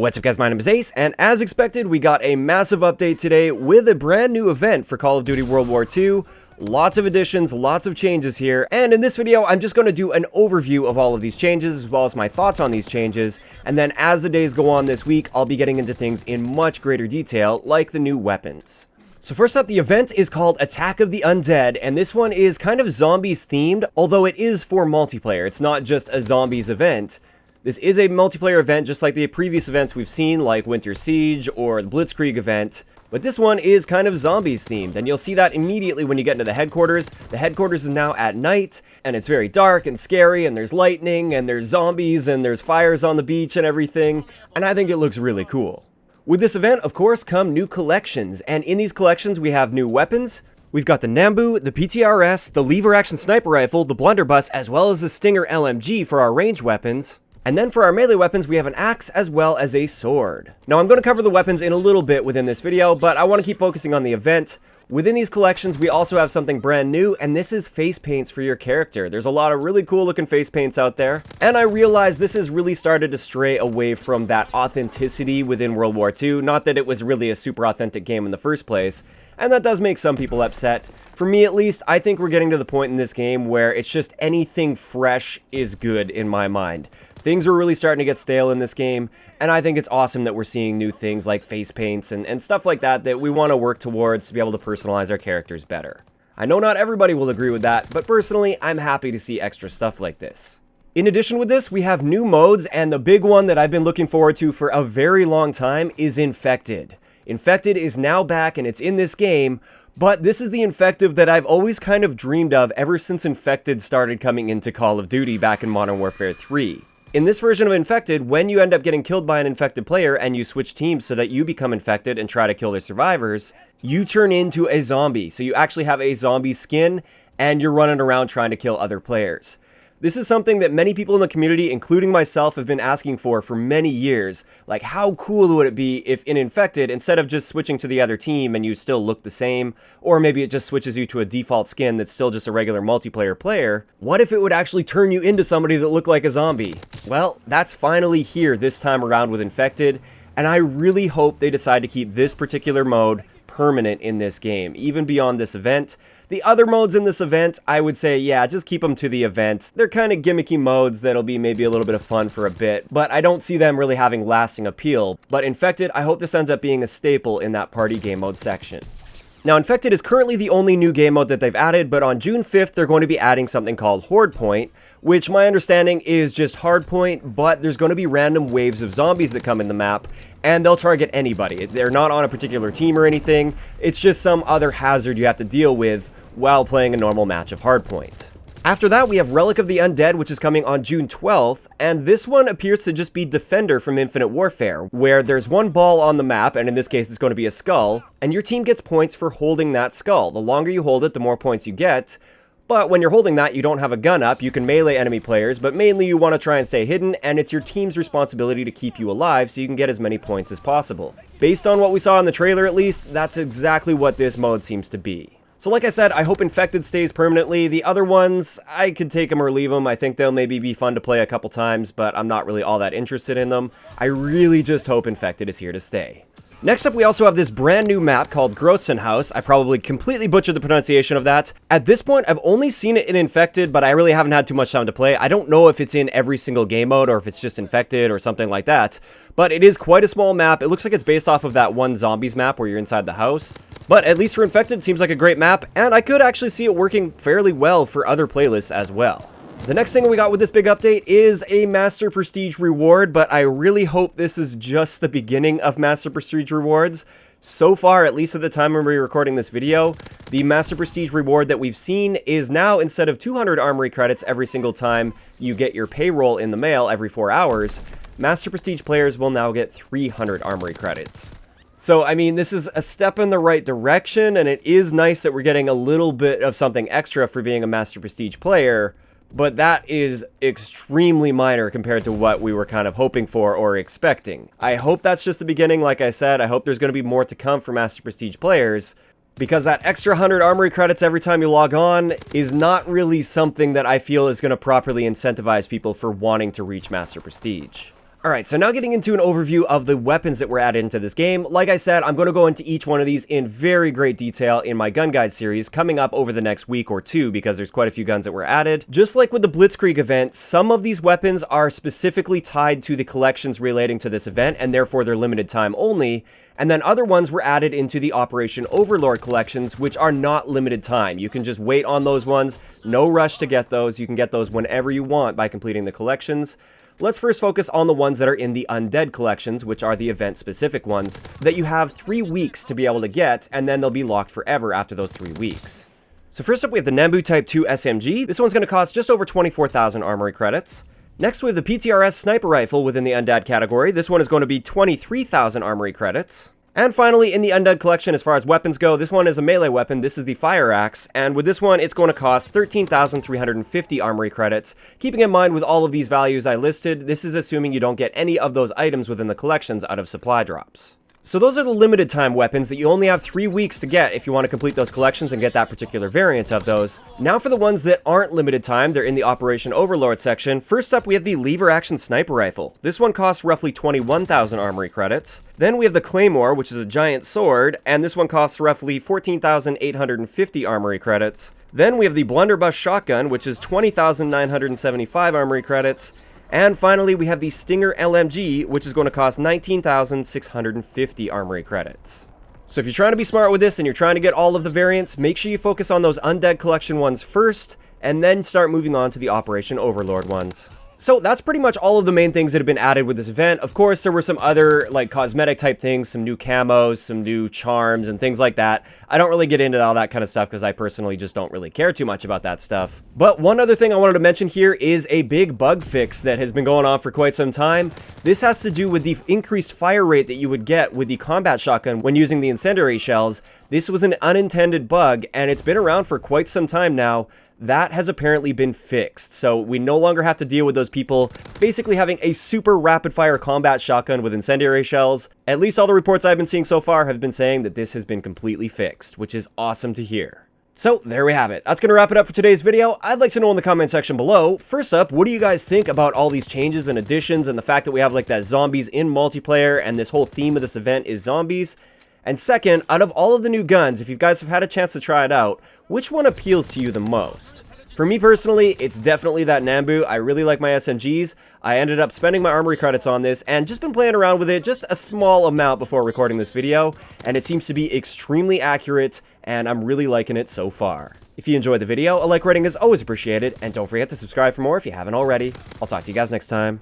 What's up guys, my name is Ace, and as expected, we got a massive update today with a brand new event for Call of Duty World War II. Lots of additions, lots of changes here, and in this video, I'm just going to do an overview of all of these changes, as well as my thoughts on these changes, and then as the days go on this week, I'll be getting into things in much greater detail, like the new weapons. So first up, the event is called Attack of the Undead, and this one is kind of zombies themed, although it is for multiplayer. It's not just a zombies event. This is a multiplayer event just like the previous events we've seen, like Winter Siege or the Blitzkrieg event, but this one is kind of zombies themed, and you'll see that immediately when you get into the headquarters. The headquarters is now at night, and it's very dark and scary, and there's lightning, and there's zombies, and there's fires on the beach and everything, and I think it looks really cool. With this event, of course, come new collections, and in these collections we have new weapons. We've got the Nambu, the PTRS, the lever-action sniper rifle, the blunderbuss, as well as the Stinger LMG for our ranged weapons. And then for our melee weapons, we have an axe as well as a sword. Now, I'm going to cover the weapons in a little bit within this video, but I want to keep focusing on the event. Within these collections, we also have something brand new, and this is face paints for your character. There's a lot of really cool looking face paints out there, and I realize this has really started to stray away from that authenticity within World War II. Not that it was really a super authentic game in the first place, and that does make some people upset. For me at least, I think we're getting to the point in this game where it's just anything fresh is good in my mind. Things are really starting to get stale in this game, and I think it's awesome that we're seeing new things like face paints and stuff like that we want to work towards to be able to personalize our characters better. I know not everybody will agree with that, but personally, I'm happy to see extra stuff like this. In addition with this, we have new modes, and the big one that I've been looking forward to for a very long time is Infected. Infected is now back, and it's in this game, but this is the Infected that I've always kind of dreamed of ever since Infected started coming into Call of Duty back in Modern Warfare 3. In this version of Infected, when you end up getting killed by an infected player and you switch teams so that you become infected and try to kill their survivors, you turn into a zombie. So you actually have a zombie skin and you're running around trying to kill other players. This is something that many people in the community, including myself, have been asking for many years. Like, how cool would it be if in Infected, instead of just switching to the other team and you still look the same, or maybe it just switches you to a default skin that's still just a regular multiplayer player, what if it would actually turn you into somebody that looked like a zombie? Well, that's finally here this time around with Infected, and I really hope they decide to keep this particular mode permanent in this game, even beyond this event. The other modes in this event, I would say, yeah, just keep them to the event. They're kind of gimmicky modes that'll be maybe a little bit of fun for a bit, but I don't see them really having lasting appeal. But Infected, I hope this ends up being a staple in that party game mode section. Now, Infected is currently the only new game mode that they've added, but on June 5th, they're going to be adding something called Hardpoint, which my understanding is just Hardpoint, but there's going to be random waves of zombies that come in the map, and they'll target anybody. They're not on a particular team or anything. It's just some other hazard you have to deal with while playing a normal match of Hardpoint. After that, we have Relic of the Undead, which is coming on June 12th, and this one appears to just be Defender from Infinite Warfare, where there's one ball on the map, and in this case it's going to be a skull, and your team gets points for holding that skull. The longer you hold it, the more points you get, but when you're holding that, you don't have a gun up. You can melee enemy players, but mainly you want to try and stay hidden, and it's your team's responsibility to keep you alive so you can get as many points as possible. Based on what we saw in the trailer at least, that's exactly what this mode seems to be. So like I said, I hope Infected stays permanently. The other ones, I could take them or leave them. I think they'll maybe be fun to play a couple times, but I'm not really all that interested in them. I really just hope Infected is here to stay. Next up, we also have this brand new map called Grossenhaus. I probably completely butchered the pronunciation of that. At this point, I've only seen it in Infected, but I really haven't had too much time to play. I don't know if it's in every single game mode or if it's just Infected or something like that. But it is quite a small map. It looks like it's based off of that one Zombies map where you're inside the house. But at least for Infected, it seems like a great map, and I could actually see it working fairly well for other playlists as well. The next thing we got with this big update is a Master Prestige reward, but I really hope this is just the beginning of Master Prestige rewards. So far, at least at the time when we're recording this video, the Master Prestige reward that we've seen is now, instead of 200 armory credits every single time you get your payroll in the mail every 4 hours, Master Prestige players will now get 300 armory credits. So, I mean, this is a step in the right direction, and it is nice that we're getting a little bit of something extra for being a Master Prestige player, but that is extremely minor compared to what we were kind of hoping for or expecting. I hope that's just the beginning, like I said. I hope there's going to be more to come for Master Prestige players, because that extra 100 armory credits every time you log on is not really something that I feel is going to properly incentivize people for wanting to reach Master Prestige. Alright, so now getting into an overview of the weapons that were added into this game. Like I said, I'm going to go into each one of these in very great detail in my gun guide series coming up over the next week or two because there's quite a few guns that were added. Just like with the Blitzkrieg event, some of these weapons are specifically tied to the collections relating to this event and therefore they're limited time only. And then other ones were added into the Operation Overlord collections, which are not limited time. You can just wait on those ones, no rush to get those. You can get those whenever you want by completing the collections. Let's first focus on the ones that are in the Undead collections, which are the event-specific ones, that you have 3 weeks to be able to get, and then they'll be locked forever after those 3 weeks. So first up, we have the Nambu Type 2 SMG. This one's going to cost just over 24,000 armory credits. Next, we have the PTRS Sniper Rifle within the Undead category. This one is going to be 23,000 armory credits. And finally, in the Undead collection, as far as weapons go, this one is a melee weapon. This is the Fire Axe, and with this one, it's going to cost 13,350 armory credits. Keeping in mind with all of these values I listed, this is assuming you don't get any of those items within the collections out of supply drops. So those are the limited time weapons that you only have 3 weeks to get if you want to complete those collections and get that particular variant of those. Now for the ones that aren't limited time, they're in the Operation Overlord section. First up, we have the Lever Action Sniper Rifle. This one costs roughly 21,000 armory credits. Then we have the Claymore, which is a giant sword, and this one costs roughly 14,850 armory credits. Then we have the Blunderbuss Shotgun, which is 20,975 armory credits. And finally, we have the Stinger LMG, which is going to cost 19,650 armory credits. So if you're trying to be smart with this and you're trying to get all of the variants, make sure you focus on those Undead Collection ones first, and then start moving on to the Operation Overlord ones. So that's pretty much all of the main things that have been added with this event. Of course, there were some other like cosmetic type things, some new camos, some new charms and things like that. I don't really get into all that kind of stuff because I personally just don't really care too much about that stuff. But one other thing I wanted to mention here is a big bug fix that has been going on for quite some time. This has to do with the increased fire rate that you would get with the combat shotgun when using the incendiary shells. This was an unintended bug and it's been around for quite some time now. That has apparently been fixed, so we no longer have to deal with those people basically having a super rapid-fire combat shotgun with incendiary shells. At least all the reports I've been seeing so far have been saying that this has been completely fixed, which is awesome to hear. So there we have it. That's going to wrap it up for today's video. I'd like to know in the comment section below. First up, what do you guys think about all these changes and additions and the fact that we have like that zombies in multiplayer and this whole theme of this event is zombies? And second, out of all of the new guns, if you guys have had a chance to try it out, which one appeals to you the most? For me personally, it's definitely that Nambu. I really like my SMGs. I ended up spending my armory credits on this and just been playing around with it just a small amount before recording this video, and it seems to be extremely accurate, and I'm really liking it so far. If you enjoyed the video, a like rating is always appreciated, and don't forget to subscribe for more if you haven't already. I'll talk to you guys next time.